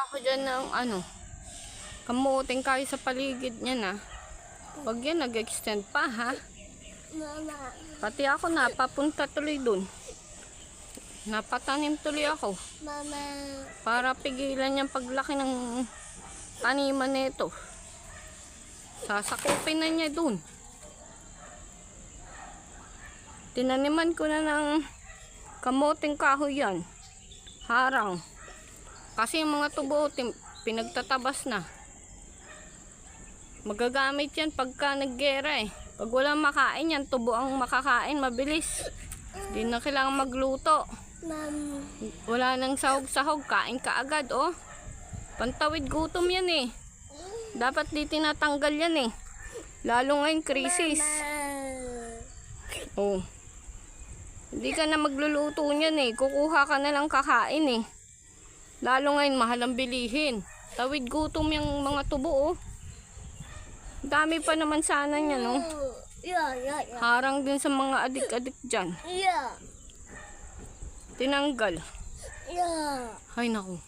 ako dyan ng kamuting kayo sa paligid niya na. Huwag yan nag-extend pa ha. Mama. Pati ako napapunta tuloy dun. Napatanim tuloy ako. Mama. Para pigilan yung paglaki ng taniman nito. Sasakupin na niya dun. Tinaniman ko na ng kamuting kahoy yan. Harang. Kasi yung mga tubo pinagtatabas na. Magagamit yan pagka naggera eh. Pag walang makain yan, tubo ang makakain, mabilis. Hindi na kailangan magluto. Mama. Wala nang sahog-sahog, kain ka agad oh. Pantawid gutom yan eh. Dapat di tinatanggal yan eh. Lalo ngayon krisis. Oh. Hindi ka na magluluto niyan eh. Kukuha ka na lang kakain eh. Lalo ngayon mahal ang bilihin. Tawid gutom yung mga tubo oh. Dami pa naman sana niya no. Yeah. Harang din sa mga adik-adik dyan. Yeah. Tinanggal. Yeah. Ay naku.